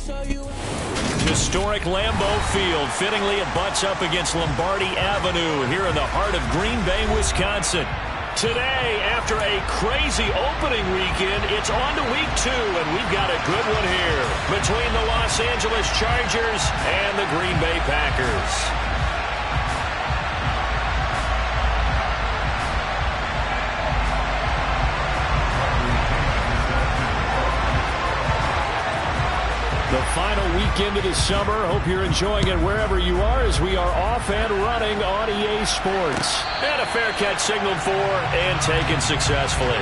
Historic Lambeau Field. Fittingly, it butts up against Lombardi Avenue here in the heart of Green Bay, Wisconsin. Today, after a crazy opening weekend, it's on to week 2, and we've got a good one here between the Los Angeles Chargers and the Green Bay Packers. The final weekend of the summer. Hope you're enjoying it wherever you are as we are off and running on EA Sports. And a fair catch signaled for and taken successfully.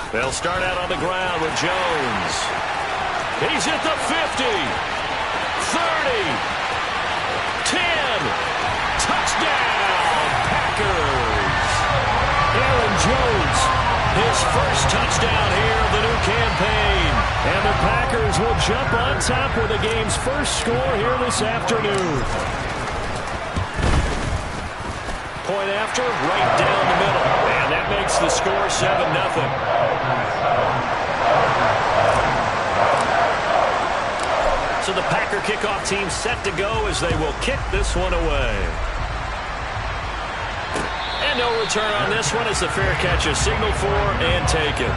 They'll start out on the ground with Jones. He's at the 50, 30, 10, touchdown, Packers. Aaron Jones, his first touchdown here of the new campaign. And the Packers will jump on top with the game's first score here this afternoon. Point after, right down the middle. And that makes the score 7-0. So the Packer kickoff team set to go as they will kick this one away. And no return on this one as the fair catch is signaled for and taken.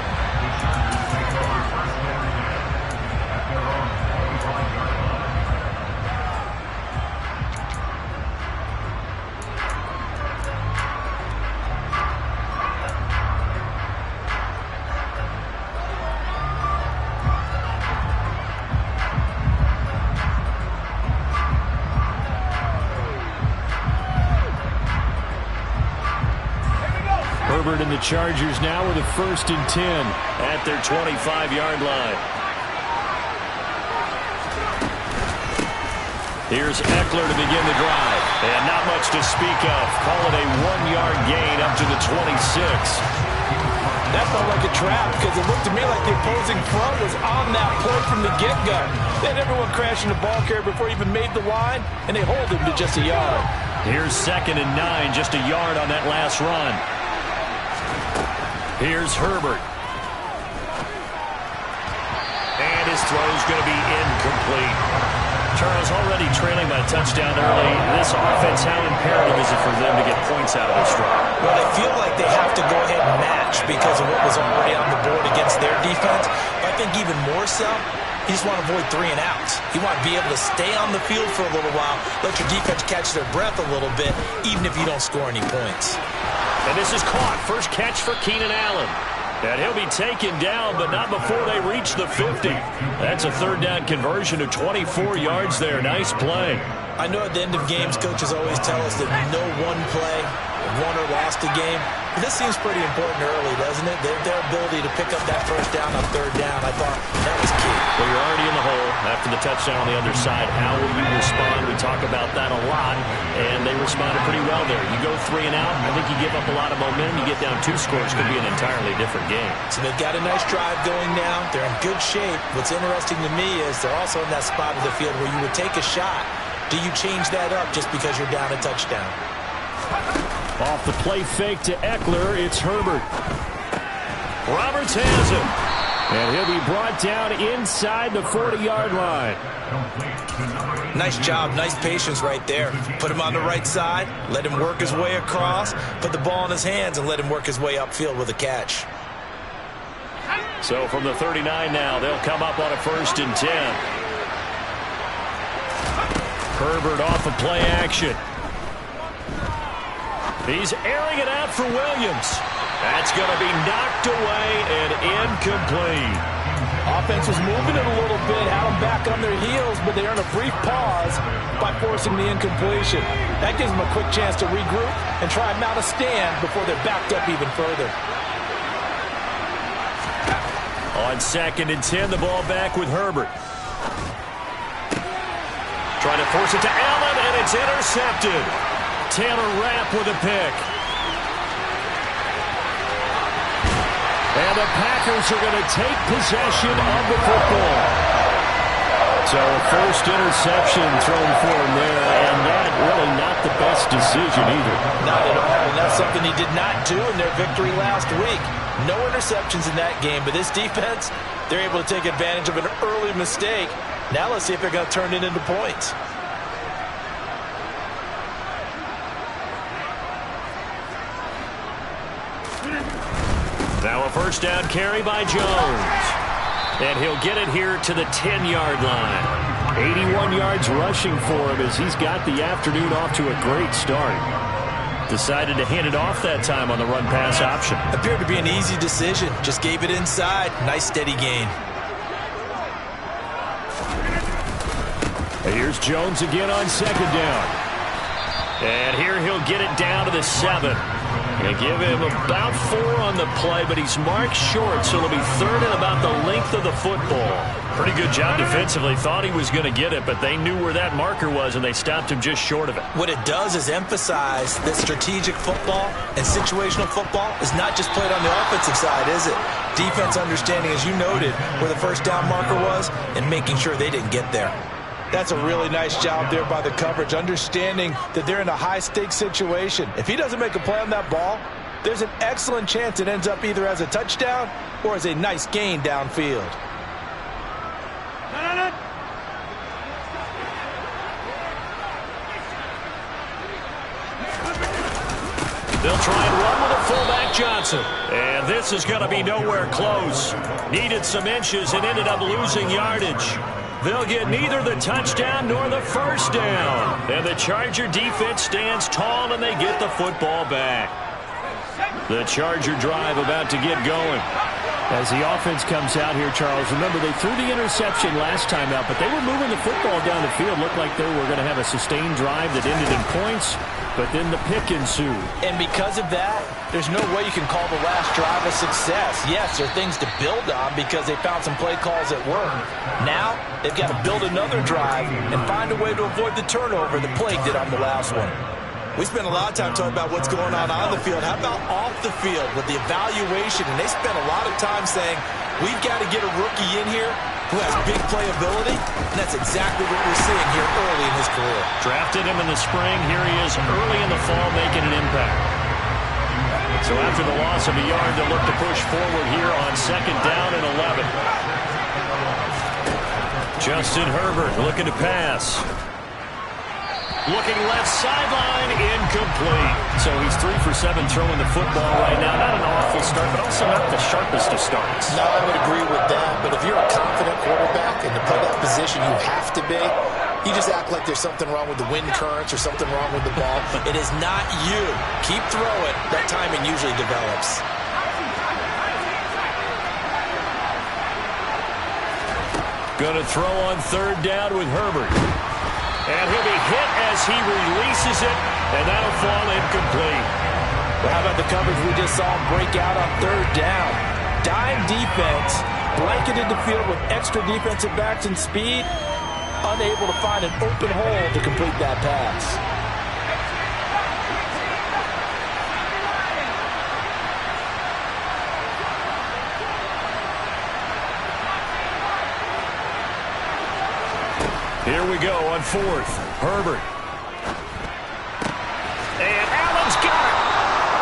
Herbert and the Chargers now with a 1st and 10 at their 25-yard line. Here's Eckler to begin the drive. And not much to speak of. Call it a 1-yard gain up to the 26. That felt like a trap because it looked to me like the opposing front was on that play from the get-go. They had everyone crashing the ball carrier before he even made the line, and they hold him to just a yard. Here's 2nd and 9, just a yard on that last run. Here's Herbert. And his throw's going to be incomplete. Charles, already trailing by a touchdown early. This offense, how imperative is it for them to get points out of this drive? Well, they feel like they have to go ahead and match because of what was already on the board against their defense. But I think even more so, you just want to avoid 3 and outs. You want to be able to stay on the field for a little while, let your defense catch their breath a little bit, even if you don't score any points. And this is caught. First catch for Keenan Allen. And he'll be taken down, but not before they reach the 50. That's a 3rd down conversion of 24 yards there. Nice play. I know at the end of games, coaches always tell us that no one play won or lost a game. But this seems pretty important early, doesn't it? Their ability to pick up that 1st down on 3rd down, I thought that was key. Well, you're already in the hole after the touchdown on the other side. How will you respond? We talk about that a lot, and they responded pretty well there. You go 3 and out, I think you give up a lot of momentum. You get down 2 scores, could be an entirely different game. So they've got a nice drive going now. They're in good shape. What's interesting to me is they're also in that spot of the field where you would take a shot. Do you change that up just because you're down a touchdown? Off the play fake to Eckler, it's Herbert. Roberts has him. And he'll be brought down inside the 40-yard line. Nice job, nice patience right there. Put him on the right side, let him work his way across, put the ball in his hands, and let him work his way upfield with a catch. So from the 39 now, they'll come up on a 1st and 10. Herbert off of play action. He's airing it out for Williams. That's going to be knocked away and incomplete. Offense was moving it a little bit, had them back on their heels, but they earned a brief pause by forcing the incompletion. That gives them a quick chance to regroup and try and mount a stand before they're backed up even further. On 2nd and 10, the ball back with Herbert. Trying to force it to Allen, and it's intercepted. Taylor Rapp with a pick. And the Packers are going to take possession of the football. So a first interception thrown for him there, and that really not the best decision either. Not at all, and that's something he did not do in their victory last week. No interceptions in that game, but this defense, they're able to take advantage of an early mistake. Now let's see if they're going to turn it into points. Now a first down carry by Jones. And he'll get it here to the 10-yard line. 81 yards rushing for him as he's got the afternoon off to a great start. Decided to hand it off that time on the run-pass option. Appeared to be an easy decision. Just gave it inside. Nice steady gain. And here's Jones again on second down. And here he'll get it down to the 7. Going to give him about 4 on the play, but he's marked short, so it'll be third and about the length of the football. Pretty good job defensively. Thought he was going to get it, but they knew where that marker was, and they stopped him just short of it. What it does is emphasize that strategic football and situational football is not just played on the offensive side, is it? Defense understanding, as you noted, where the first down marker was and making sure they didn't get there. That's a really nice job there by the coverage, understanding that they're in a high-stakes situation. If he doesn't make a play on that ball, there's an excellent chance it ends up either as a touchdown or as a nice gain downfield. They'll try and run with a fullback Johnson. And this is going to be nowhere close. Needed some inches and ended up losing yardage. They'll get neither the touchdown nor the first down. And the Charger defense stands tall and they get the football back. The Charger drive about to get going. As the offense comes out here, Charles, remember they threw the interception last time out, but they were moving the football down the field. Looked like they were going to have a sustained drive that ended in points, but then the pick ensued. And because of that, there's no way you can call the last drive a success. Yes, there are things to build on because they found some play calls that work. Now, they've got to build another drive and find a way to avoid the turnover that plagued it on the last one. We spent a lot of time talking about what's going on the field. How about off the field with the evaluation? And they spent a lot of time saying, we've got to get a rookie in here who has big playability, and that's exactly what we're seeing here early in his career. Drafted him in the spring. Here he is early in the fall making an impact. So after the loss of a yard, they'll look to push forward here on second down and 11. Justin Herbert looking to pass. Looking left sideline, incomplete. So he's 3 for 7 throwing the football right now. Not an awful start, but also not the sharpest of starts. No, I would agree with that. But if you're a confident quarterback and to play that position you have to be, you just act like there's something wrong with the wind currents or something wrong with the ball. It is not you. Keep throwing. That timing usually develops. Going to throw on third down with Herbert. And he'll be hit as he releases it, and that'll fall incomplete. Well, how about the coverage we just saw him break out on third down? Dime defense, blanketed the field with extra defensive backs and speed, unable to find an open hole to complete that pass. Here we go on fourth. Herbert. And Allen's got it.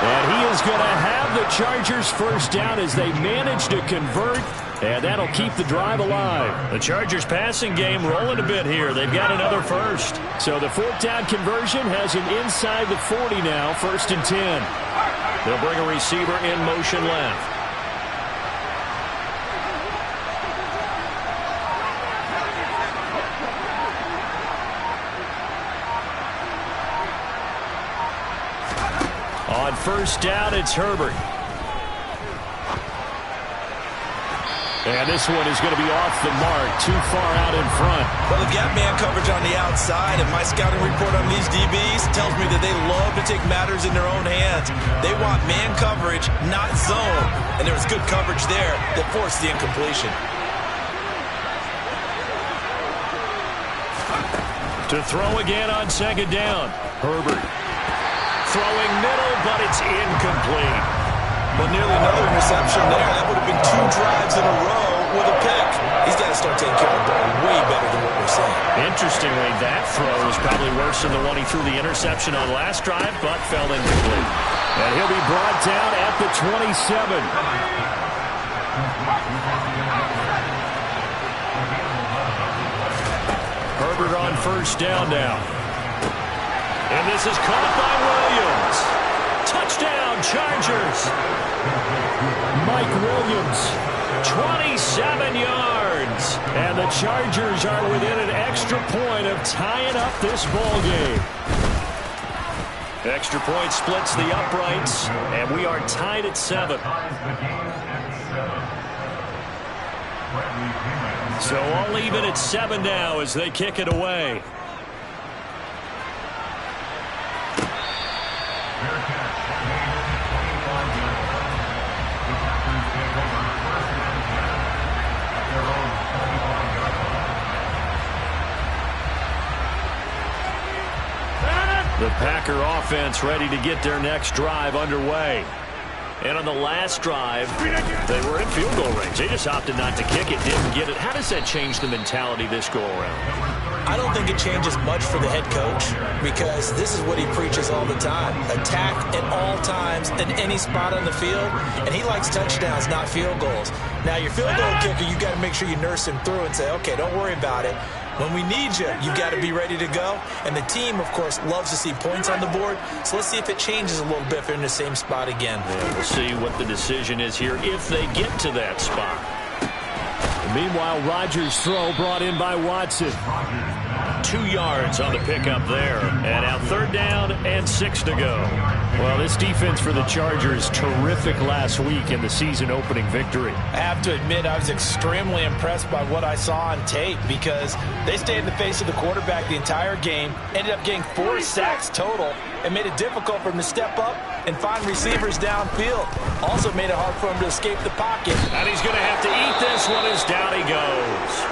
And he is going to have the Chargers first down as they manage to convert. And that'll keep the drive alive. The Chargers passing game rolling a bit here. They've got another first. So the fourth down conversion has him inside the 40 now, 1st and 10. They'll bring a receiver in motion left. On first down, it's Herbert. And this one is going to be off the mark, too far out in front. Well, they've got man coverage on the outside, and my scouting report on these DBs tells me that they love to take matters in their own hands. They want man coverage, not zone. And there was good coverage there that forced the incompletion. To throw again on second down. Herbert. Throwing middle, but it's incomplete. Well, nearly another interception there. That would have been 2 drives in a row with a pick. He's got to start taking care of the ball way better than what we're seeing. Interestingly, that throw was probably worse than the one he threw the interception on last drive, but fell incomplete. And he'll be brought down at the 27. Herbert on first down now. And this is caught by Williams. Touchdown, Chargers. Mike Williams, 27 yards. And the Chargers are within an extra point of tying up this ball game. Extra point splits the uprights, and we are tied at 7. So all even at 7 now as they kick it away. The Packer offense ready to get their next drive underway. And on the last drive, they were in field goal range. They just opted not to kick it, didn't get it. How does that change the mentality this go-around? I don't think it changes much for the head coach because this is what he preaches all the time. Attack at all times in any spot on the field, and he likes touchdowns, not field goals. Now, your field goal kicker, you got to make sure you nurse him through and say, okay, don't worry about it. When we need you, you've got to be ready to go. And the team, of course, loves to see points on the board. So let's see if it changes a little bit if they're in the same spot again. Yeah, we'll see what the decision is here if they get to that spot. Meanwhile, Rodgers' throw brought in by Watson. 2 yards on the pickup there. And now 3rd down and 6 to go. Well, this defense for the Chargers, terrific last week in the season-opening victory. I have to admit, I was extremely impressed by what I saw on tape because they stayed in the face of the quarterback the entire game, ended up getting 4 sacks total, and made it difficult for him to step up and find receivers downfield. Also made it hard for him to escape the pocket. And he's going to have to eat this one as down he goes.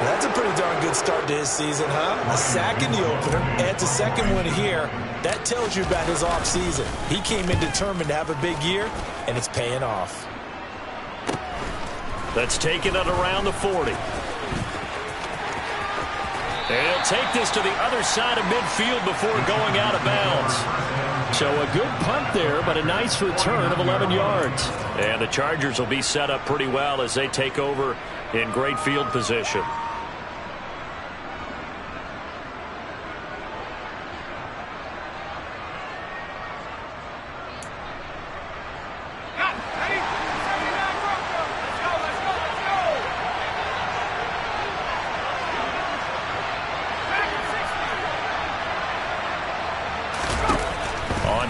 That's a pretty darn good start to his season, huh? A sack in the opener, adds a second one here. That tells you about his offseason. He came in determined to have a big year, and it's paying off. That's taken it around the 40. And he'll take this to the other side of midfield before going out of bounds. So a good punt there, but a nice return of 11 yards. And the Chargers will be set up pretty well as they take over in great field position.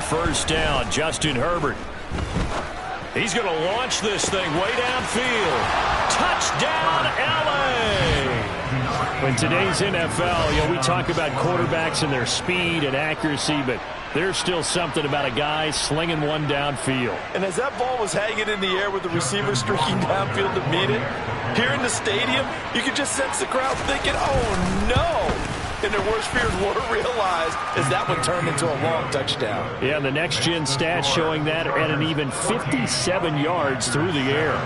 First down, Justin Herbert. He's going to launch this thing way downfield. Touchdown, LA! In today's NFL, we talk about quarterbacks and their speed and accuracy, but there's still something about a guy slinging one downfield. And as that ball was hanging in the air with the receiver streaking downfield to meet it, here in the stadium, you could just sense the crowd thinking, oh, no! And their worst fears were realized as that one turned into a long touchdown. Yeah, the next-gen stats showing that at an even 57 yards through the air.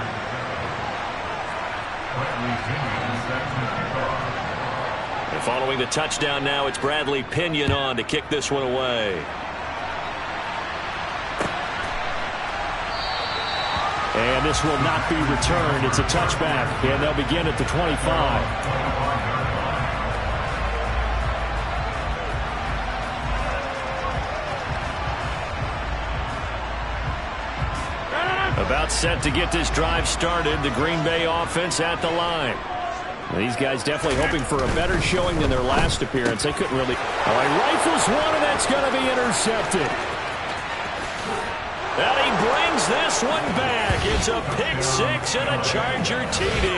And following the touchdown now, it's Bradley Pinion on to kick this one away. And this will not be returned. It's a touchback, and they'll begin at the 25. About set to get this drive started. The Green Bay offense at the line. These guys definitely hoping for a better showing than their last appearance. They couldn't really. Oh, he rifles one, and that's going to be intercepted. And he brings this one back. It's a pick six and a Charger TD.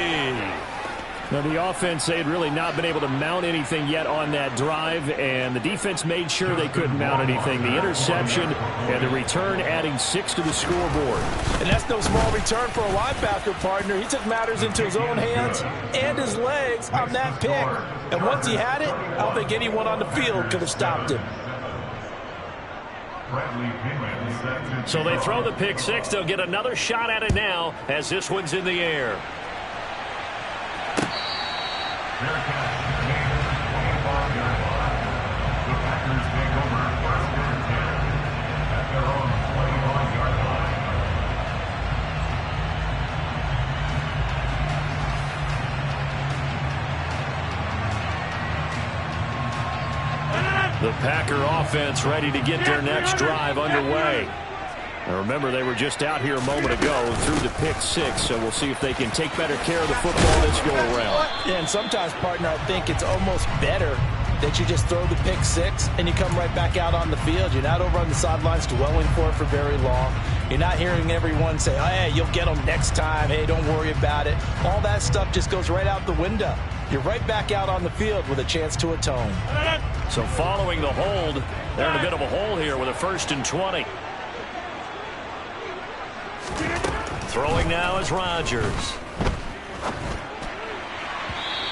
Now, the offense, they had really not been able to mount anything yet on that drive, and the defense made sure they couldn't mount anything. The interception and the return adding 6 to the scoreboard. And that's no small return for a linebacker partner. He took matters into his own hands and his legs on that pick. And once he had it, I don't think anyone on the field could have stopped him. So they throw the pick six. They'll get another shot at it now as this one's in the air. The Packer offense ready to get their next drive underway. Now remember, they were just out here a moment ago and threw the pick six, so we'll see if they can take better care of the football this go around. Yeah, and sometimes, partner, I think it's almost better that you just throw the pick six and you come right back out on the field. You're not over on the sidelines dwelling for it for very long. You're not hearing everyone say, oh, hey, you'll get them next time. Hey, don't worry about it. All that stuff just goes right out the window. You're right back out on the field with a chance to atone. So following the hold, they're in a bit of a hole here with a 1st and 20. Throwing now is Rodgers.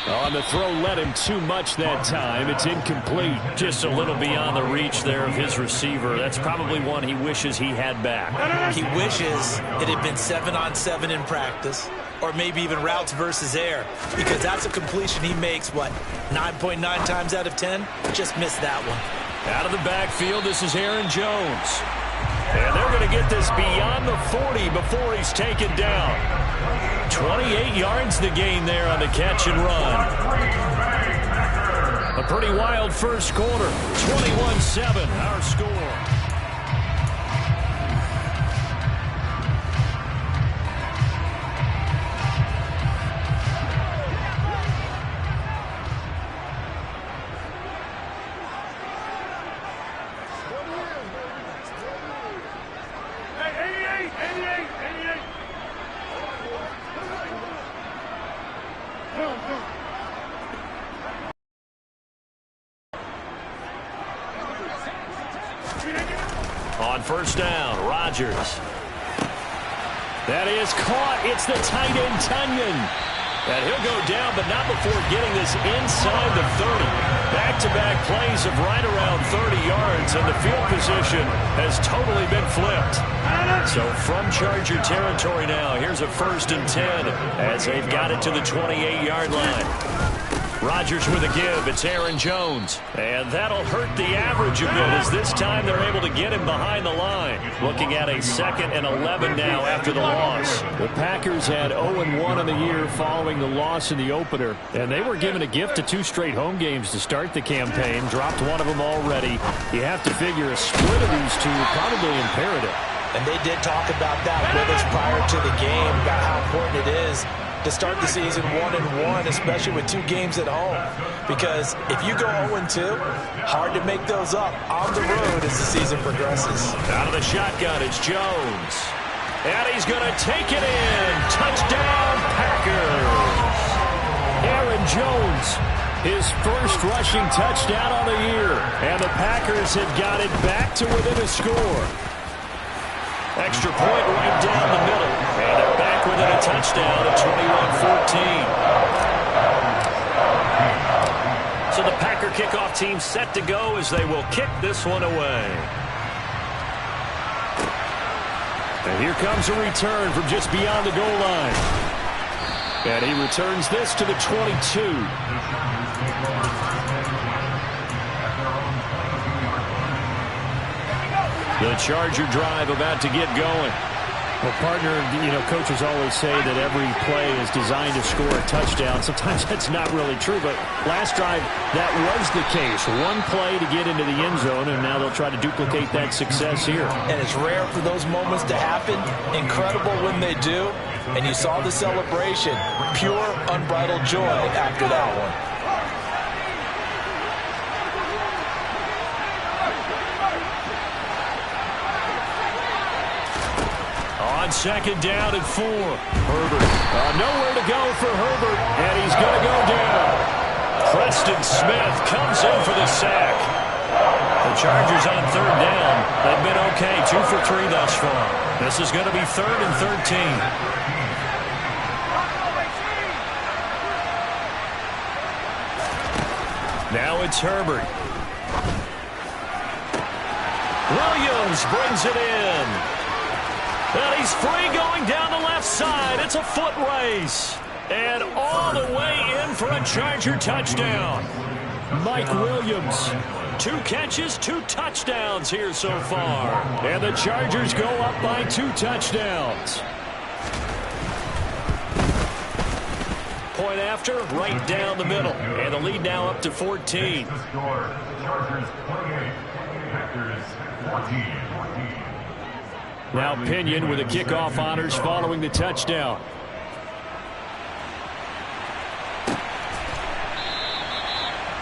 On the throw, led him too much that time. It's incomplete. Just a little beyond the reach there of his receiver. That's probably one he wishes he had back. He wishes it had been 7-on-7 in practice, or maybe even routes versus air, because that's a completion he makes, what, 9.9 times out of 10? Just missed that one. Out of the backfield, this is Aaron Jones. And they're going to get this beyond the 40 before he's taken down. 28 yards the gain there on the catch and run. A pretty wild first quarter. 21-7, our score. On first down, Rodgers. That is caught. It's the tight end, Tunyon. And he'll go down, but not before getting this inside the 30. Back-to-back plays of right around 30 yards, and the field position has totally been flipped. So from Charger territory now, here's a 1st and 10 as they've got it to the 28-yard line. Rodgers with a give. It's Aaron Jones. And that'll hurt the average a bit as this time they're able to get him behind the line. Looking at a 2nd and 11 now after the loss. The Packers had 0-1 on the year following the loss in the opener. And they were given a gift of 2 straight home games to start the campaign. Dropped one of them already. You have to figure a split of these two probably imperative. And they did talk about that with us prior to the game, about how important it is to start the season 1-1, especially with 2 games at home. Because if you go 0-2, hard to make those up on the road as the season progresses. Out of the shotgun, it's Jones. And he's going to take it in. Touchdown, Packers. Aaron Jones, his first rushing touchdown on the year. And the Packers have got it back to within a score. Extra point right down the middle. And they're back within a touchdown at 21-14. So the Packer kickoff team set to go as they will kick this one away. And here comes a return from just beyond the goal line. And he returns this to the 22. The Charger drive about to get going. Well, partner, you know, coaches always say that every play is designed to score a touchdown. Sometimes that's not really true, but last drive, that was the case. One play to get into the end zone, and now they'll try to duplicate that success here. And it's rare for those moments to happen. Incredible when they do. And you saw the celebration. Pure, unbridled joy after that one. On 2nd down and 4. Herbert. Nowhere to go for Herbert, and he's going to go down. Preston Smith comes in for the sack. The Chargers on 3rd down. They've been okay, 2 for 3 thus far. This is going to be 3rd and 13. Now it's Herbert. Williams brings it in. And he's free going down the left side. It's a foot race. And all the way in for a Charger touchdown. Mike Williams, 2 catches, 2 touchdowns here so far. And the Chargers go up by 2 touchdowns. Point after, right down the middle. And the lead now up to 14. Chargers 28, Packers 14. Now Pinion with the kickoff honors following the touchdown.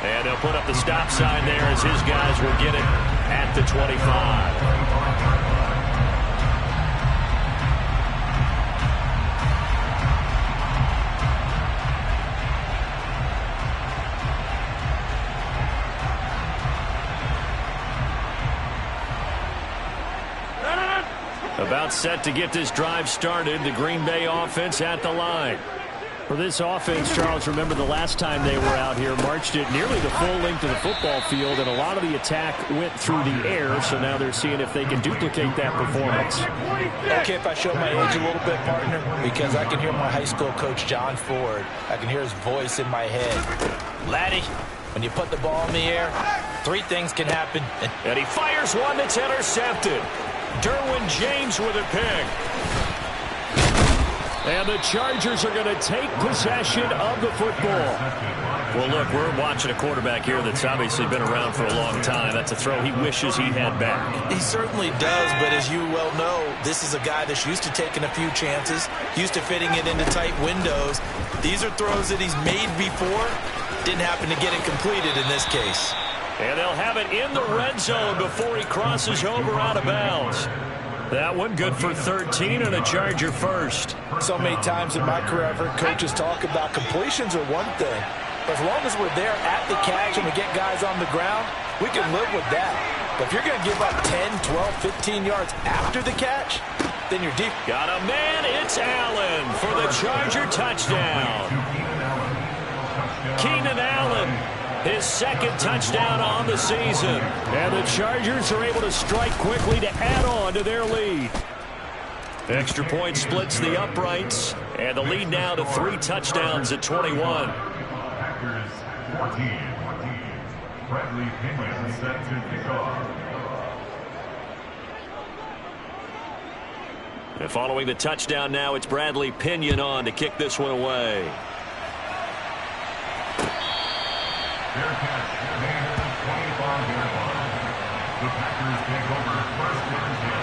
And they'll put up the stop sign there as his guys will get it at the 25. About set to get this drive started. The Green Bay offense at the line. For this offense, Charles, remember the last time they were out here, marched it nearly the full length of the football field, and a lot of the attack went through the air, so now they're seeing if they can duplicate that performance. Okay, if I show my age a little bit, partner, because I can hear my high school coach, John Ford. I can hear his voice in my head. Laddie, when you put the ball in the air, 3 things can happen. And he fires one that's intercepted. Derwin James with a pick. And the Chargers are going to take possession of the football. Well, look, we're watching a quarterback here that's obviously been around for a long time. That's a throw he wishes he had back. He certainly does, but as you well know, this is a guy that's used to taking a few chances, used to fitting it into tight windows. These are throws that he's made before. Didn't happen to get it completed in this case. And they'll have it in the red zone before he crosses over out of bounds. That one good for 13 and a Charger first. So many times in my career I've heard coaches talk about completions are one thing. But as long as we're there at the catch and we get guys on the ground, we can live with that. But if you're going to give up 10, 12, 15 yards after the catch, then you're deep. Got a man, it's Allen for the Charger touchdown. Keenan Allen, his 2nd touchdown on the season. And the Chargers are able to strike quickly to add on to their lead. Extra point splits the uprights. And the lead now to 3 touchdowns at 21. Packers 14. Bradley Pinion set to kick off. And following the touchdown now, it's Bradley Pinion on to kick this one away. Fair catch at the 25-yard line. The Packers take over 1st and 10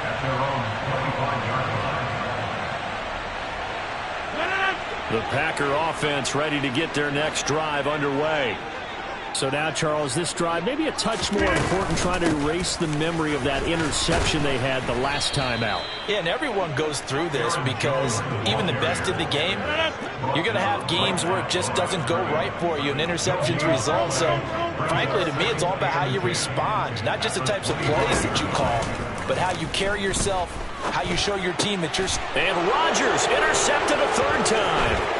at their own 25-yard line. The Packer offense ready to get their next drive underway. So now, Charles, this drive maybe a touch more important, trying to erase the memory of that interception they had the last time out. Yeah, and everyone goes through this because even the best in the game, you're going to have games where it just doesn't go right for you and interceptions result. So, frankly, to me, it's all about how you respond, not just the types of plays that you call, but how you carry yourself, how you show your team that you're... And Rodgers intercepted a 3rd time.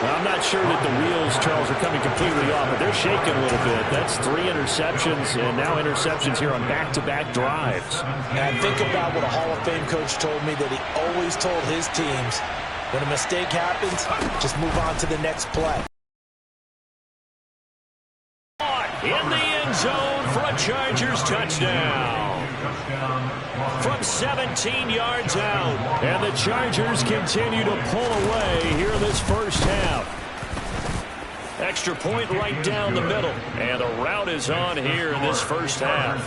I'm not sure that the wheels, Charles, are coming completely off, but they're shaking a little bit. That's 3 interceptions, and now interceptions here on back-to-back drives. And think about what a Hall of Fame coach told me, that he always told his teams, when a mistake happens, just move on to the next play. In the end zone for a Chargers touchdown. From 17 yards out. And the Chargers continue to pull away here in this first half. Extra point right down the middle. And the route is on here in this first half.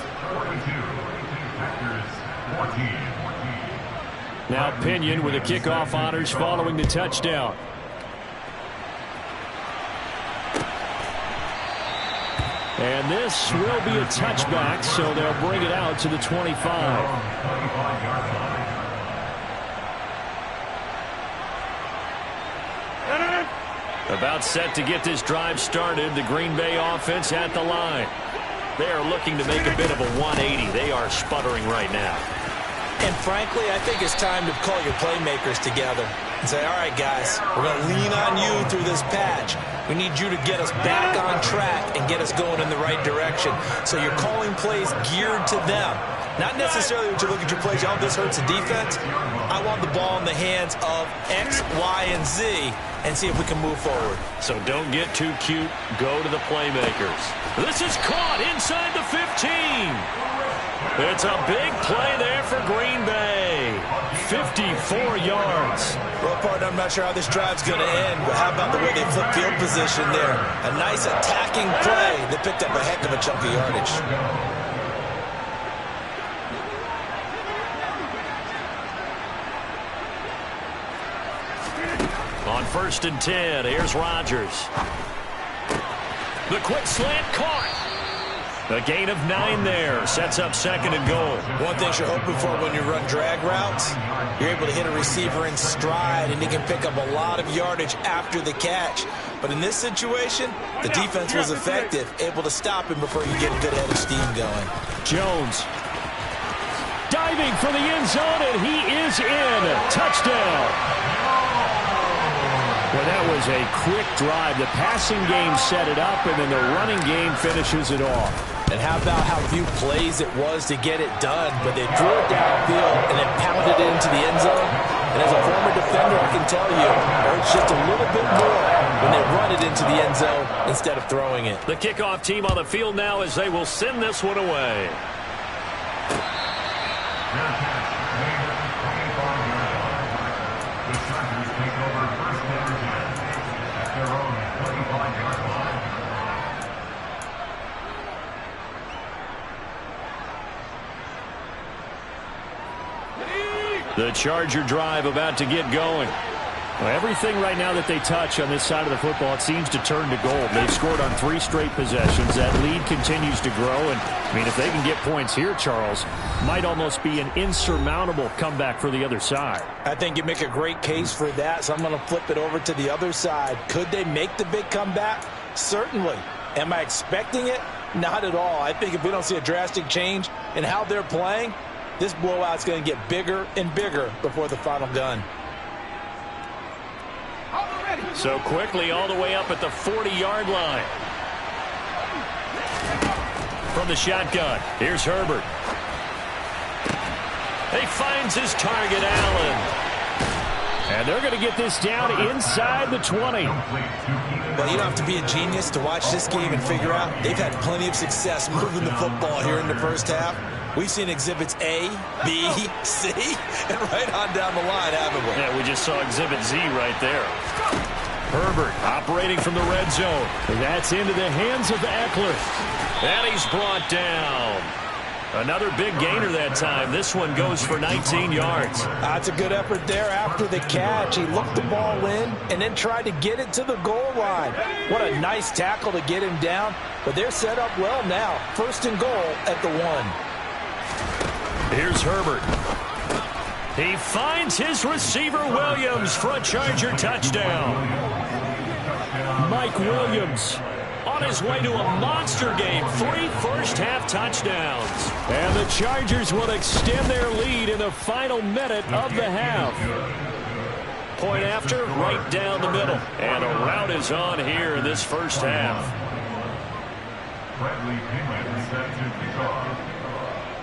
Now Pinion with the kickoff honors following the touchdown. And this will be a touchback, so they'll bring it out to the 25. About set to get this drive started. The Green Bay offense at the line. They are looking to make a bit of a 180. They are sputtering right now. And frankly, I think it's time to call your playmakers together. and say, all right, guys, we're going to lean on you through this patch. We need you to get us back on track and get us going in the right direction. So you're calling plays geared to them. Not necessarily when you look at your plays, oh, this hurts the defense. I want the ball in the hands of X, Y, and Z and see if we can move forward. So don't get too cute. Go to the playmakers. This is caught inside the 15. It's a big play there for Green Bay. 54 yards. Well, partner, I'm not sure how this drive's going to end, but how about the way they flip field position there? A nice attacking play that picked up a heck of a chunk of yardage. On 1st and 10, here's Rodgers. The quick slant caught. A gain of 9 there. Sets up 2nd and goal. One thing you're hoping for when you run drag routes, you're able to hit a receiver in stride, and he can pick up a lot of yardage after the catch. But in this situation, the defense was effective, able to stop him before you get a good head of steam going. Jones diving for the end zone, and he is in. Touchdown. Well, that was a quick drive. The passing game set it up, and then the running game finishes it off. And how about how few plays it was to get it done, but they drew it downfield and then pounded it into the end zone. And as a former defender, I can tell you, it hurts just a little bit more when they run it into the end zone instead of throwing it. The kickoff team on the field now as they will send this one away. The Charger drive about to get going. Well, everything right now that they touch on this side of the football, it seems to turn to gold. They've scored on 3 straight possessions. That lead continues to grow. And, I mean, if they can get points here, Charles, might almost be an insurmountable comeback for the other side. I think you make a great case for that, so I'm going to flip it over to the other side. Could they make the big comeback? Certainly. Am I expecting it? Not at all. I think if we don't see a drastic change in how they're playing, this blowout's going to get bigger and bigger before the final gun. So quickly all the way up at the 40-yard line. From the shotgun, here's Herbert. He finds his target, Allen. And they're going to get this down inside the 20. Well, you don't have to be a genius to watch this game and figure out they've had plenty of success moving the football here in the first half. We've seen exhibits A, B, C, and right on down the line, haven't we? Yeah, we just saw exhibit Z right there. Herbert operating from the red zone. That's into the hands of Eckler. And he's brought down. Another big gainer that time. This one goes for 19 yards. That's a good effort there after the catch. He looked the ball in and then tried to get it to the goal line. What a nice tackle to get him down. But they're set up well now. 1st and goal at the 1. Here's Herbert. He finds his receiver, Williams, for a Charger touchdown. Mike Williams on his way to a monster game. 3 first-half touchdowns. And the Chargers will extend their lead in the final minute of the half. Point after, right down the middle. And a rout is on here in this first half.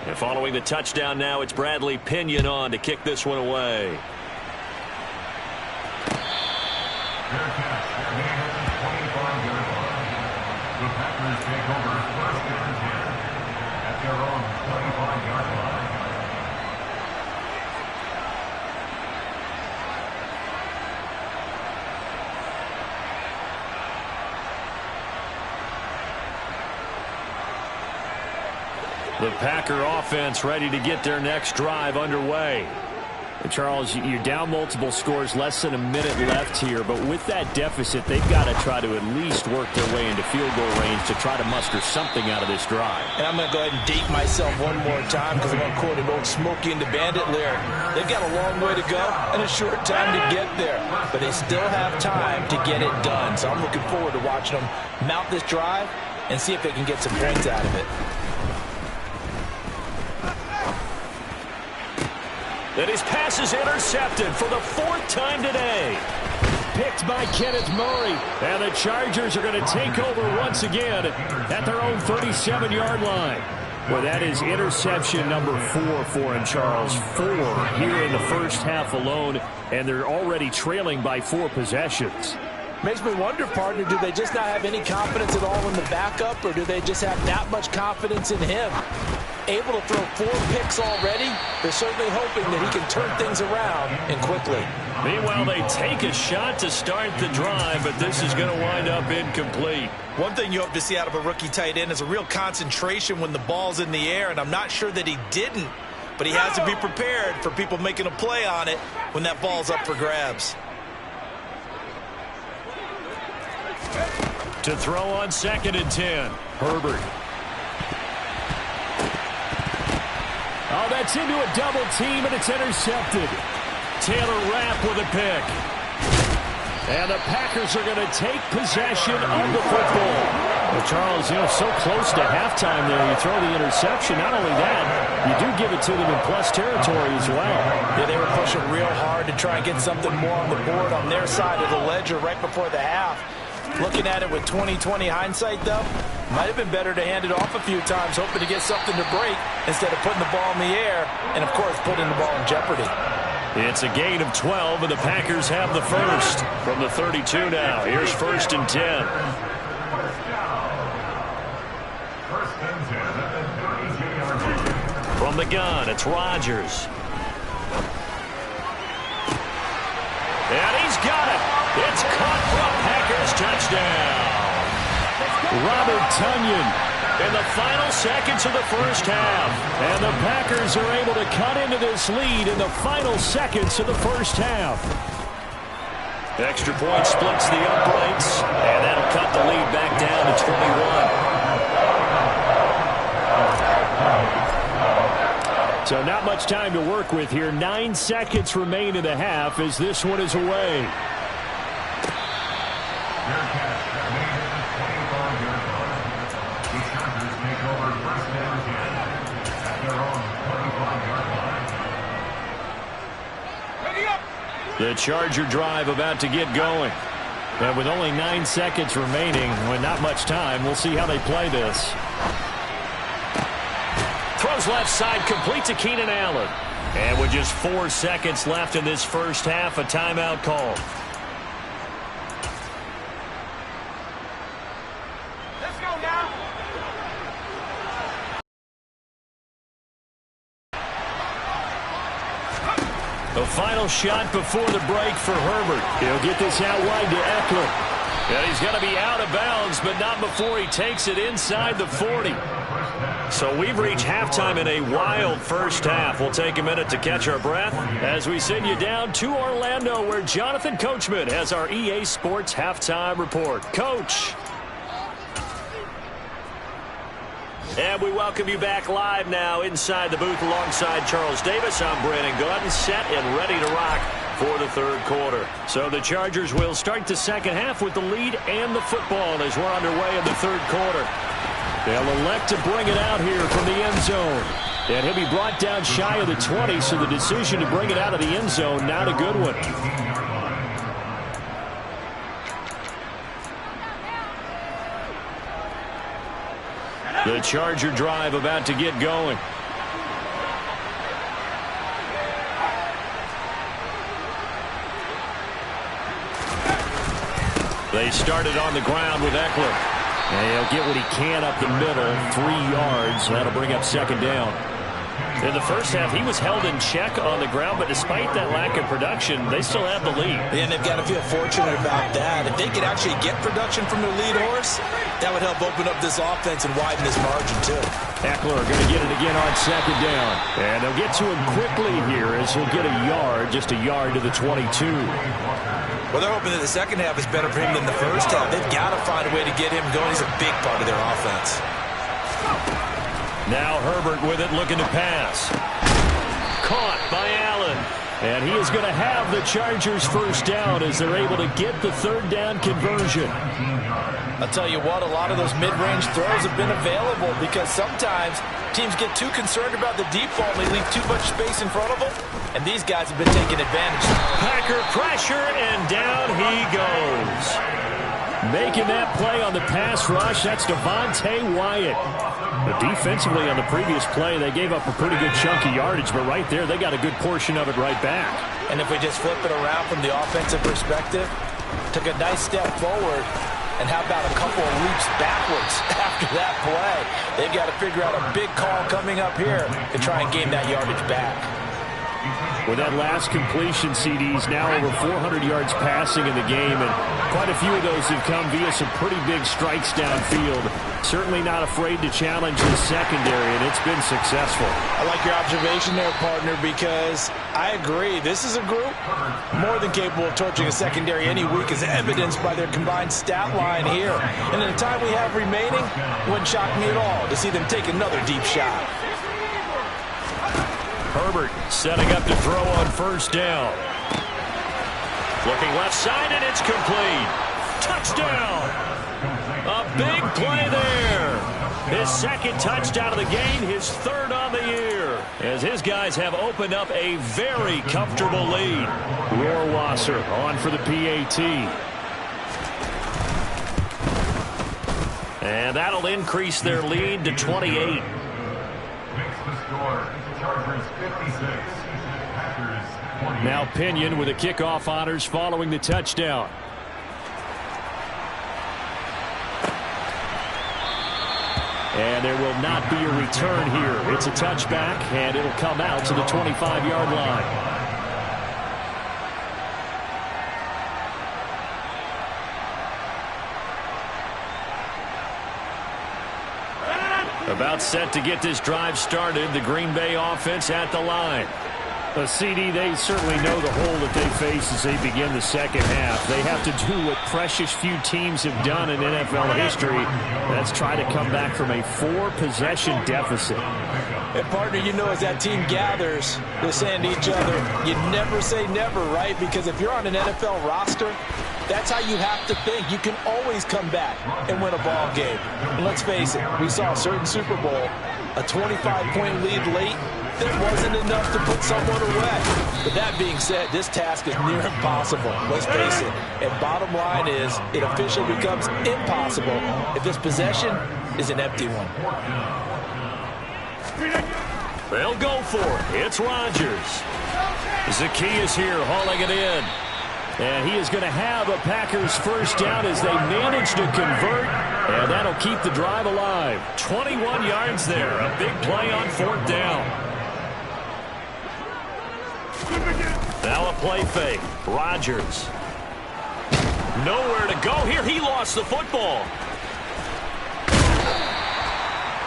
And following the touchdown now, it's Bradley Pinion on to kick this one away. The Packers take over 1st and 10 at their own 25-yard line. The Packer offense ready to get their next drive underway. And Charles, you're down multiple scores, less than a minute left here, but with that deficit, they've got to try to at least work their way into field goal range to try to muster something out of this drive. And I'm going to go ahead and date myself one more time because I'm going to quote an old Smokey and the Bandit lyric. They've got a long way to go and a short time to get there, but they still have time to get it done. So I'm looking forward to watching them mount this drive and see if they can get some points out of it. And his pass is intercepted for the 4th time today. Picked by Kenneth Murray. And the Chargers are going to take over once again at their own 37-yard line. Well, that is interception number 4 for him, Charles. 4 here in the first half alone, and they're already trailing by 4 possessions. Makes me wonder, partner, do they just not have any confidence at all in the backup, or do they just have that much confidence in him? Able to throw 4 picks already, they're certainly hoping that he can turn things around and quickly. Meanwhile, they take a shot to start the drive, but this is going to wind up incomplete. One thing you hope to see out of a rookie tight end is a real concentration when the ball's in the air, and I'm not sure that he didn't, but he has to be prepared for people making a play on it when that ball's up for grabs. To throw on 2nd and 10, Herbert. Oh, that's into a double team, and it's intercepted. Taylor Rapp with a pick. And the Packers are going to take possession of the football. Well, Charles, so close to halftime there. You throw the interception. Not only that, you do give it to them in plus territory as well. Yeah, they were pushing real hard to try and get something more on the board on their side of the ledger right before the half. Looking at it with 20/20 hindsight, though, might have been better to hand it off a few times, hoping to get something to break instead of putting the ball in the air and, of course, putting the ball in jeopardy. It's a gain of 12, and the Packers have the first from the 32 now. Here's 1st and 10. From the gun, it's Rodgers. And he's got it. It's caught for a Packers touchdown. Robert Tonyan in the final seconds of the first half. And the Packers are able to cut into this lead in the final seconds of the first half. Extra point splits the uprights, and that'll cut the lead back down to 21. So not much time to work with here. 9 seconds remain in the half as this one is away. The Charger drive about to get going. And with only 9 seconds remaining, with not much time, we'll see how they play this. Throws left side, complete to Keenan Allen. And with just 4 seconds left in this first half, a timeout call. Let's go now. The final shot before the break for Herbert. He'll get this out wide to Eckler. And he's going to be out of bounds, but not before he takes it inside the 40. So we've reached halftime in a wild first half. We'll take a minute to catch our breath as we send you down to Orlando, where Jonathan Coachman has our EA Sports halftime report. Coach. And we welcome you back live now inside the booth alongside Charles Davis. I'm Brandon Gordon, set and ready to rock for the third quarter. So the Chargers will start the second half with the lead and the football as we're underway in the third quarter. They'll elect to bring it out here from the end zone. And he'll be brought down shy of the 20, so the decision to bring it out of the end zone, not a good one. The Charger drive about to get going. They started on the ground with Eckler. And he'll get what he can up the middle, 3 yards. That'll bring up second down. In the first half, he was held in check on the ground, but despite that lack of production, they still have the lead. And they've got to feel fortunate about that. If they could actually get production from their lead horse, that would help open up this offense and widen this margin, too. Eckler going to get it again on second down. And they'll get to him quickly here as he'll get a yard, just a yard to the 22. Well, they're hoping that the second half is better for him than the first half. They've got to find a way to get him going. He's a big part of their offense. Now Herbert with it, looking to pass. Caught by Allen. And he is going to have the Chargers first down as they're able to get the third down conversion. I'll tell you what, a lot of those mid-range throws have been available because sometimes teams get too concerned about the deep ball and they leave too much space in front of them, and these guys have been taking advantage. Packer pressure, and down he goes. Making that play on the pass rush, that's Devontae Wyatt. But defensively on the previous play, they gave up a pretty good chunk of yardage, but right there, they got a good portion of it right back. And if we just flip it around from the offensive perspective, took a nice step forward, and how about a couple of leaps backwards after that play? They've got to figure out a big call coming up here to try and gain that yardage back. With that last completion, CDs now over 400 yards passing in the game, and quite a few of those have come via some pretty big strikes downfield. Certainly not afraid to challenge the secondary, and it's been successful. I like your observation there, partner, because I agree. This is a group more than capable of torching a secondary any week, as evidenced by their combined stat line here. And in the time we have remaining, it wouldn't shock me at all to see them take another deep shot. Herbert setting up to throw on first down. Looking left side, and it's complete. Touchdown! A big play there. His second touchdown of the game, his third on the year, as his guys have opened up a very comfortable lead. Rohrwasser on for the PAT. And that'll increase their lead to 28. Makes the score. Chargers 56. Packers 48. Now Pinion with the kickoff honors following the touchdown. And there will not be a return here. It's a touchback, and it'll come out to the 25-yard line. About set to get this drive started, the Green Bay offense at the line. A CD, they certainly know the hole that they face as they begin the second half. They have to do what precious few teams have done in NFL history. That's try to come back from a 4-possession deficit. And partner, you know, as that team gathers, they're saying to each other, you never say never, right? Because if you're on an NFL roster, that's how you have to think. You can always come back and win a ball game. And let's face it, we saw a certain Super Bowl, a 25-point lead late. That wasn't enough to put someone away. But that being said, this task is near impossible. Let's face it. And bottom line is, it officially becomes impossible if this possession is an empty one. They'll go for it. It's Rodgers. Zacchaeus here hauling it in. And he is going to have a Packers first down as they manage to convert. And that'll keep the drive alive. 21 yards there. A big play on fourth down. Now a play fake. Rodgers. Nowhere to go here. He lost the football.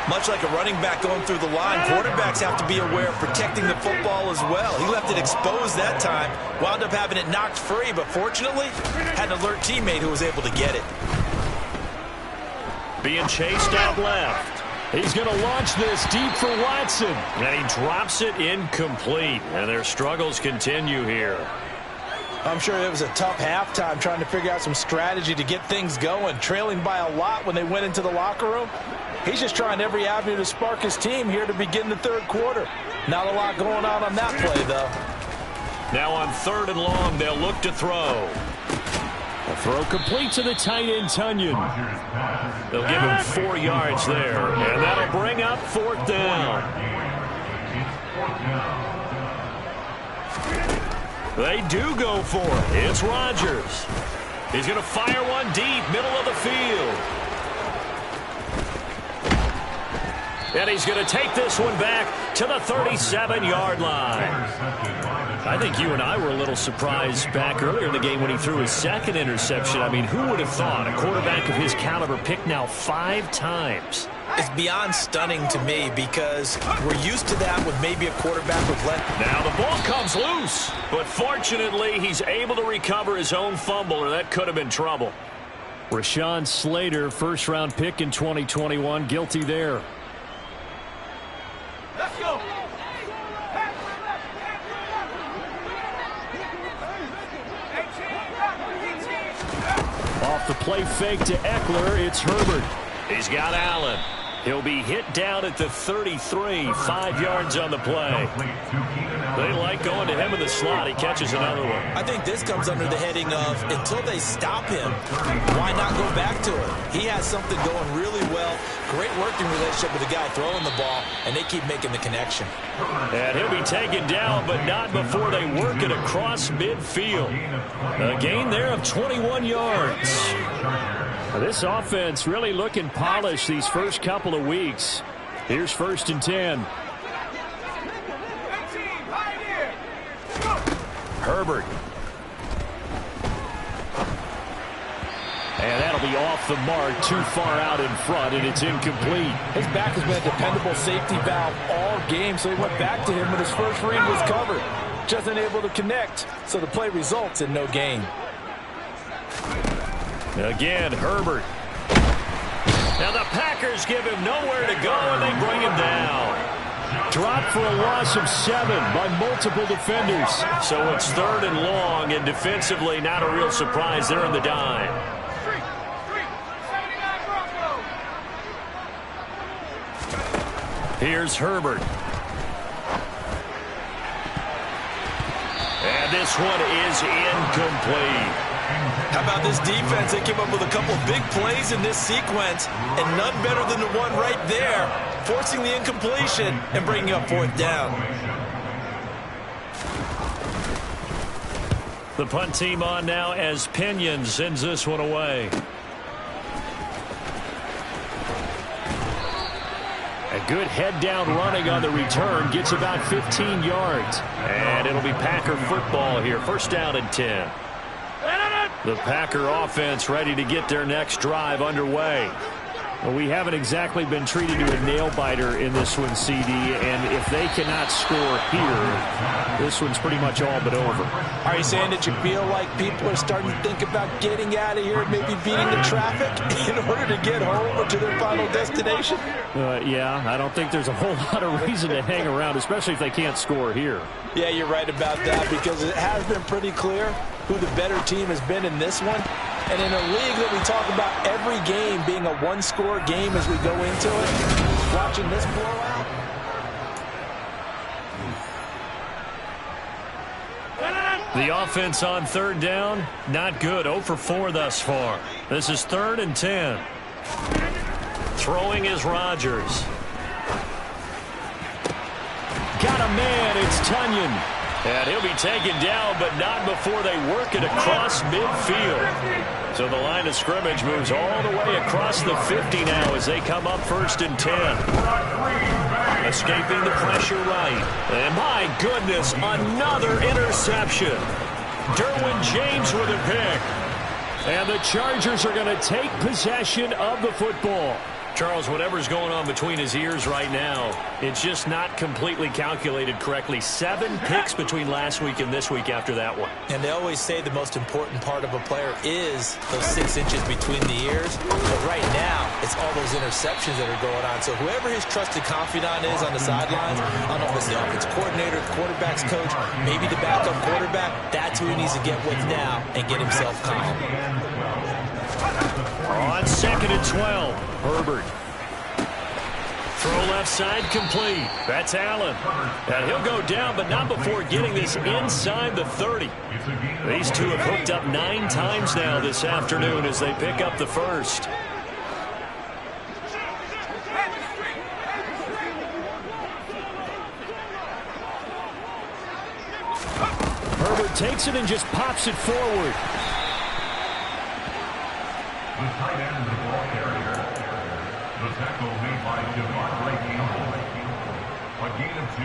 Much like a running back going through the line, quarterbacks have to be aware of protecting the football as well. He left it exposed that time, wound up having it knocked free, but fortunately, had an alert teammate who was able to get it. Being chased out left. He's going to launch this deep for Watson. And he drops it incomplete. And their struggles continue here. I'm sure it was a tough halftime trying to figure out some strategy to get things going. Trailing by a lot when they went into the locker room. He's just trying every avenue to spark his team here to begin the third quarter. Not a lot going on that play, though. Now on third and long, they'll look to throw. A throw complete to the tight end, Tunyon. They'll give him 4 yards there, and that'll bring up fourth down. They do go for it. It's Rodgers. He's going to fire one deep, middle of the field. And he's going to take this one back to the 37-yard line. I think you and I were a little surprised back earlier in the game when he threw his second interception. I mean, who would have thought a quarterback of his caliber picked now 5 times? It's beyond stunning to me because we're used to that with maybe a quarterback with less. Now the ball comes loose, but fortunately he's able to recover his own fumble, or that could have been trouble. Rashawn Slater, first-round pick in 2021, guilty there. Let's go. Off the play fake to Eckler, it's Herbert. He's got Allen. He'll be hit down at the 33, 5 yards on the play. They like going to him in the slot. He catches another one. I think this comes under the heading of until they stop him, why not go back to it? He has something going really well. Great working relationship with the guy throwing the ball, and they keep making the connection. And he'll be taken down, but not before they work it across midfield. A gain there of 21 yards. This offense really looking polished these first couple of weeks. Here's 1st and 10. Herbert. And that'll be off the mark, too far out in front, and it's incomplete. His back has been a dependable safety valve all game, so he went back to him when his first read was covered. Just unable to connect, so the play results in no gain. Again, Herbert. Now the Packers give him nowhere to go, and they bring him down. Dropped for a loss of 7 by multiple defenders. So it's 3rd and long, and defensively not a real surprise. They're in the dime. Here's Herbert. And this one is incomplete. How about this defense? They came up with a couple of big plays in this sequence, and none better than the one right there, forcing the incompletion and bringing up 4th down. The punt team on now as Pinion sends this one away. A good head-down running on the return. Gets about 15 yards. And it'll be Packer football here. 1st down and 10. The Packer offense ready to get their next drive underway. Well, we haven't exactly been treated to a nail-biter in this one, CD, and if they cannot score here, this one's pretty much all but over. Are you saying that you feel like people are starting to think about getting out of here and maybe beating the traffic in order to get home or to their final destination? Yeah, I don't think there's a whole lot of reason to hang around, especially if they can't score here. Yeah, you're right about that, because it has been pretty clear who the better team has been in this one. And in a league that we talk about every game being a one-score game as we go into it, watching this blowout. The offense on 3rd down, not good. 0 for 4 thus far. This is 3rd and 10. Throwing is Rodgers. Got a man, it's Tunyon. And he'll be taken down, but not before they work it across midfield. So the line of scrimmage moves all the way across the 50 now as they come up 1st and 10. Escaping the pressure right. And my goodness, another interception. Derwin James with a pick. And the Chargers are going to take possession of the football. Charles, whatever's going on between his ears right now, it's just not completely calculated correctly. 7 picks between last week and this week after that one. And they always say the most important part of a player is those 6 inches between the ears. But right now, it's all those interceptions that are going on. So whoever his trusted confidant is on the sidelines, I don't know if it's the offensive coordinator, the quarterback's coach, maybe the backup quarterback, that's who he needs to get with now and get himself calm. On 2nd and 12, Herbert. Throw left side complete. That's Allen. And he'll go down, but not before getting this inside the 30. These two have hooked up 9 times now this afternoon as they pick up the first. Herbert takes it and just pops it forward. The tight end of the ball carrier. The tackle made by Devontae Campbell. A gain of 2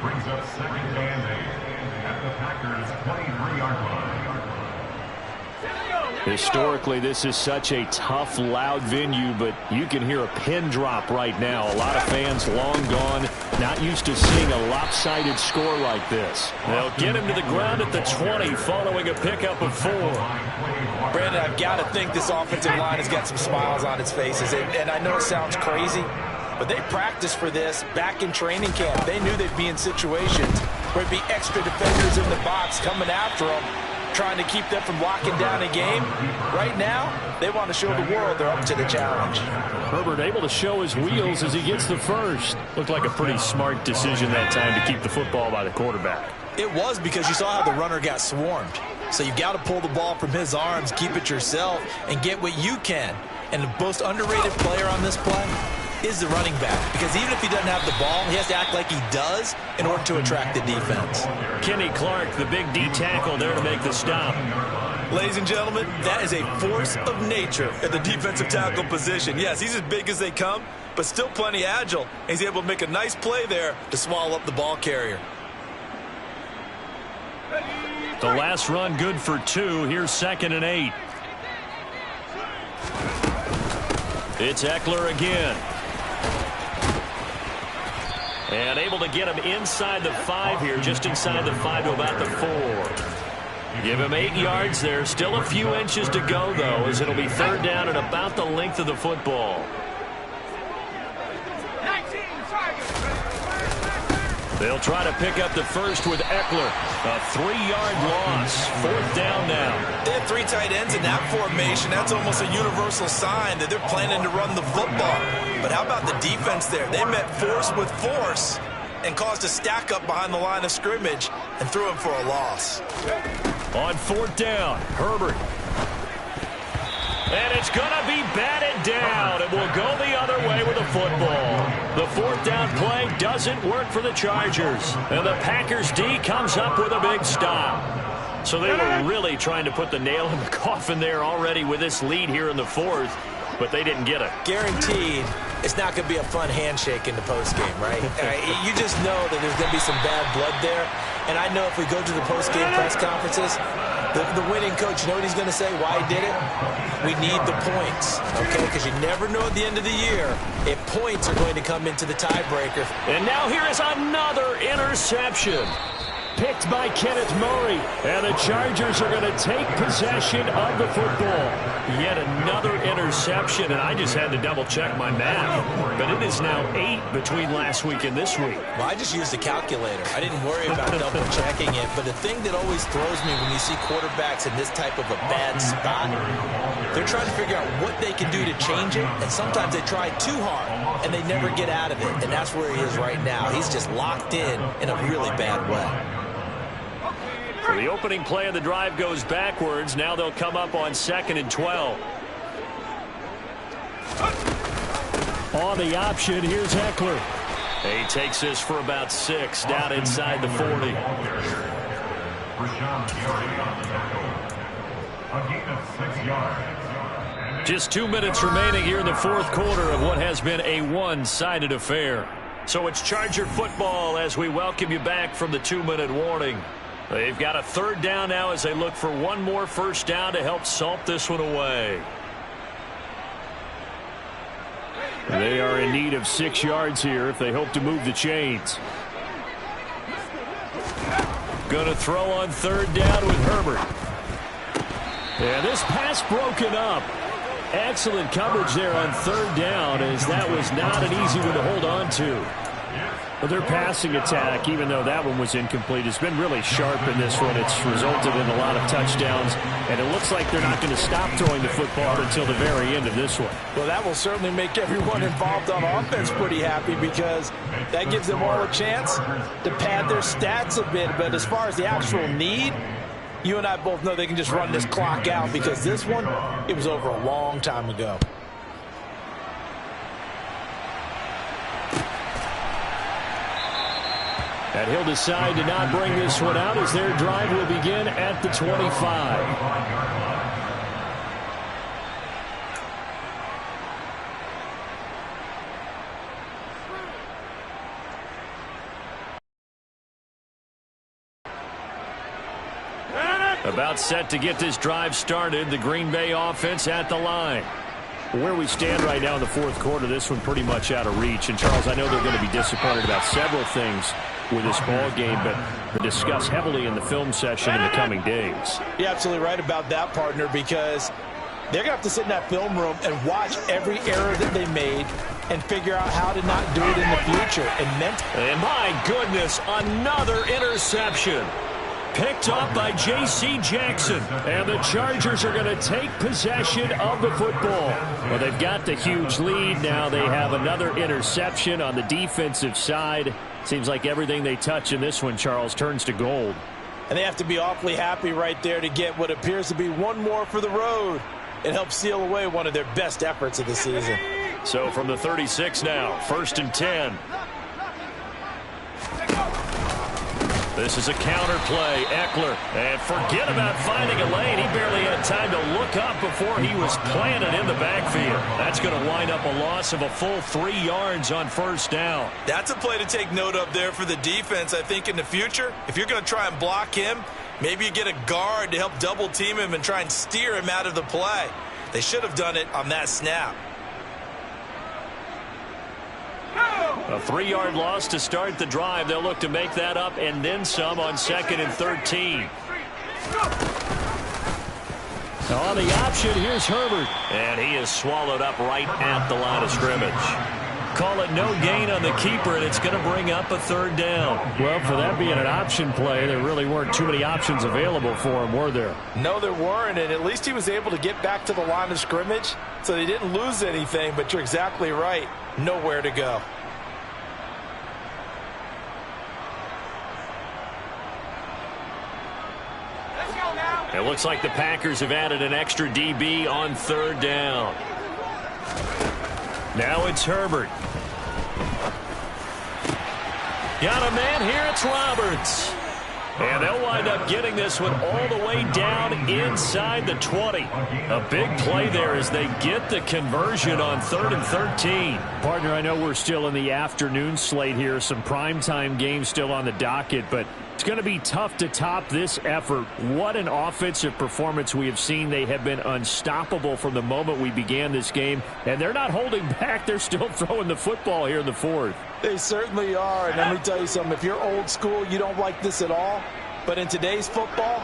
brings up 2nd and 8 at the Packers' 23-yard line. Historically, this is such a tough, loud venue, but you can hear a pin drop right now. A lot of fans long gone, not used to seeing a lopsided score like this. They'll get him to the ground at the 20 following a pickup of 4. Brandon, I've got to think this offensive line has got some smiles on its faces. And I know it sounds crazy, but they practiced for this back in training camp. They knew they'd be in situations where it'd be extra defenders in the box coming after them, trying to keep them from locking down a game. Right now, they want to show the world they're up to the challenge. Herbert able to show his wheels as he gets the first. Looked like a pretty smart decision that time to keep the football by the quarterback. It was, because you saw how the runner got swarmed. So you got to pull the ball from his arms, keep it yourself, and get what you can. And the most underrated player on this play is the running back, because even if he doesn't have the ball, he has to act like he does in order to attract the defense. Kenny Clark, the big D tackle there to make the stop. Ladies and gentlemen, that is a force of nature at the defensive tackle position. Yes, he's as big as they come, but still plenty agile. He's able to make a nice play there to swallow up the ball carrier. The last run good for 2. Here's 2nd and 8. It's Eckler again. And able to get him inside the 5 here, just inside the 5 to about the 4. Give him 8 yards there. Still a few inches to go, though, as it'll be 3rd down and about the length of the football. They'll try to pick up the first with Eckler. A 3-yard loss. 4th down now. They have 3 tight ends in that formation. That's almost a universal sign that they're planning to run the football. But how about the defense there? They met force with force and caused a stack up behind the line of scrimmage and threw him for a loss. On 4th down, Herbert. And it's going to be batted down. It will go the other way with the football. The 4th down play doesn't work for the Chargers. And the Packers D comes up with a big stop. So they were really trying to put the nail in the coffin there already with this lead here in the 4th. But they didn't get it. Guaranteed it's not going to be a fun handshake in the postgame, right? You just know that there's going to be some bad blood there. And I know if we go to the postgame press conferences, the winning coach, you know what he's going to say, why he did it? We need the points, okay? Because you never know at the end of the year if points are going to come into the tiebreaker. And now here is another interception. Picked by Kenneth Murray. And the Chargers are going to take possession of the football. Yet another interception, and I just had to double-check my math. But it is now 8 between last week and this week. Well, I just used the calculator. I didn't worry about double-checking it. But the thing that always throws me when you see quarterbacks in this type of a bad spot, they're trying to figure out what they can do to change it. And sometimes they try too hard, and they never get out of it. And that's where he is right now. He's just locked in a really bad way. So the opening play of the drive goes backwards. Now they'll come up on 2nd and 12. On the option, here's Eckler. He takes this for about 6 down inside the 40. Just 2 minutes remaining here in the 4th quarter of what has been a one-sided affair. So it's Charger football as we welcome you back from the 2-minute warning. They've got a 3rd down now as they look for one more first down to help salt this one away. They are in need of 6 yards here if they hope to move the chains. Going to throw on 3rd down with Herbert. And this pass broken up. Excellent coverage there on 3rd down, as that was not an easy one to hold on to. But their passing attack, even though that one was incomplete, has been really sharp in this one. It's resulted in a lot of touchdowns, and it looks like they're not going to stop throwing the football until the very end of this one. Well, that will certainly make everyone involved on offense pretty happy, because that gives them all a chance to pad their stats a bit. But as far as the actual need, you and I both know they can just run this clock out, because this one, it was over a long time ago. And he'll decide to not bring this one out as their drive will begin at the 25. About set to get this drive started. The Green Bay offense at the line. Where we stand right now in the 4th quarter, this one pretty much out of reach. And, Charles, I know they're going to be disappointed about several things with this ball game, but to discuss heavily in the film session in the coming days. You're absolutely right about that, partner, because they're going to have to sit in that film room and watch every error that they made and figure out how to not do it in the future. And my goodness, another interception. Picked up by J.C. Jackson. And the Chargers are going to take possession of the football. Well, they've got the huge lead. Now they have another interception on the defensive side. Seems like everything they touch in this one, Charles, turns to gold. And they have to be awfully happy right there to get what appears to be one more for the road. It helps seal away one of their best efforts of the season. So from the 36 now, 1st and 10. This is a counter play. Eckler. And forget about finding a lane. He barely had time to look up before he was planted in the backfield. That's going to wind up a loss of a full 3 yards on 1st down. That's a play to take note of there for the defense. I think in the future, if you're going to try and block him, maybe you get a guard to help double team him and try and steer him out of the play. They should have done it on that snap. A 3-yard loss to start the drive. They'll look to make that up and then some on 2nd and 13. On the option, here's Herbert. And he is swallowed up right at the line of scrimmage. Call it no gain on the keeper, and it's going to bring up a 3rd down. Well, for that being an option play, there really weren't too many options available for him, were there? No, there weren't, and at least he was able to get back to the line of scrimmage, so they didn't lose anything, but you're exactly right. Nowhere to go. It looks like the Packers have added an extra DB on 3rd down. Now it's Herbert. Got a man here, it's Roberts. And they'll wind up getting this one all the way down inside the 20. A big play there as they get the conversion on 3rd and 13. Partner, I know we're still in the afternoon slate here. Some primetime games still on the docket, but it's going to be tough to top this effort. What an offensive performance we have seen. They have been unstoppable from the moment we began this game, and they're not holding back. They're still throwing the football here in the 4th. They certainly are, and let me tell you something. If you're old school, you don't like this at all. But in today's football,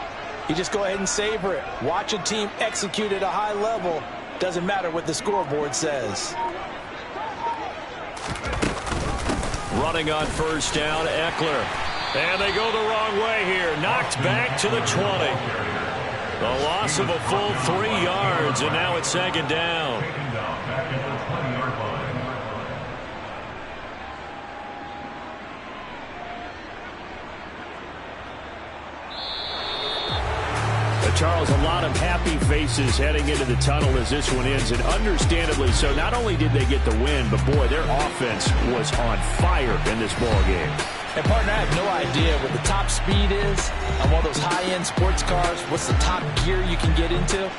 you just go ahead and savor it. Watch a team execute at a high level. Doesn't matter what the scoreboard says. Running on 1st down, Eckler. And they go the wrong way here. Knocked back to the 20. The loss of a full 3 yards, and now it's 2nd down. Charles, a lot of happy faces heading into the tunnel as this one ends, and understandably so. Not only did they get the win, but boy, their offense was on fire in this ball game. And partner, I have no idea what the top speed is on one of those high-end sports cars. What's the top gear you can get into?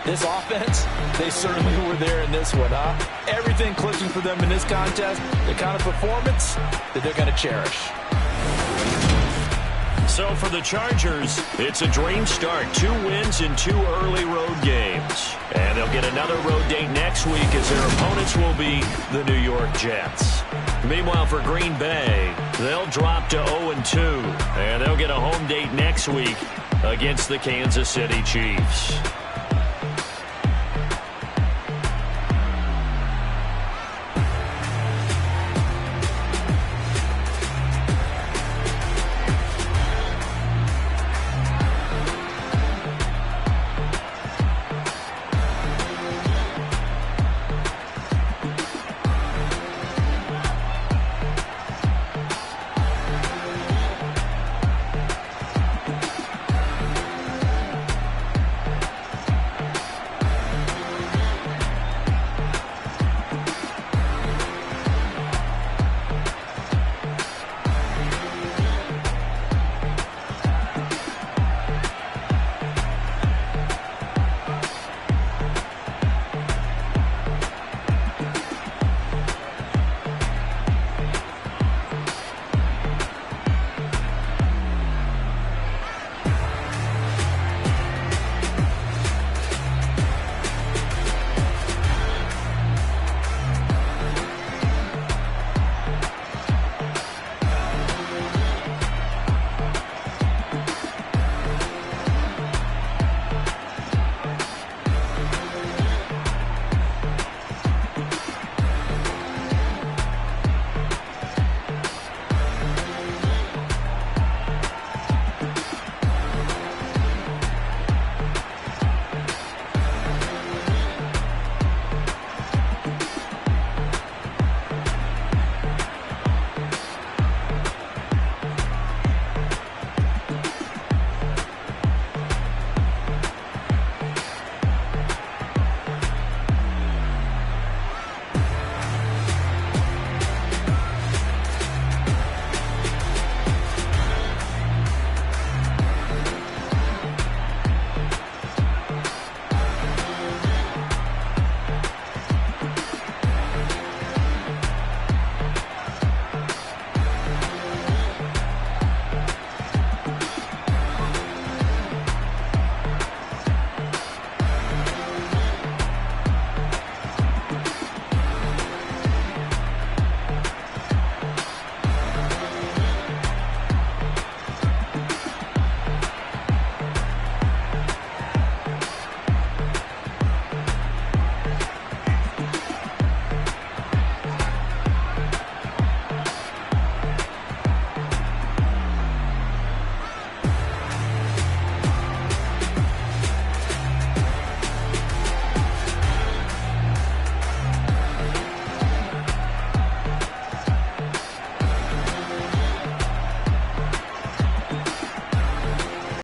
This offense, they certainly were there in this one, huh? Everything clicking for them in this contest, the kind of performance that they're going to cherish. So for the Chargers, it's a dream start. 2 wins in 2 early road games. And they'll get another road date next week as their opponents will be the New York Jets. Meanwhile, for Green Bay, they'll drop to 0-2. And they'll get a home date next week against the Kansas City Chiefs.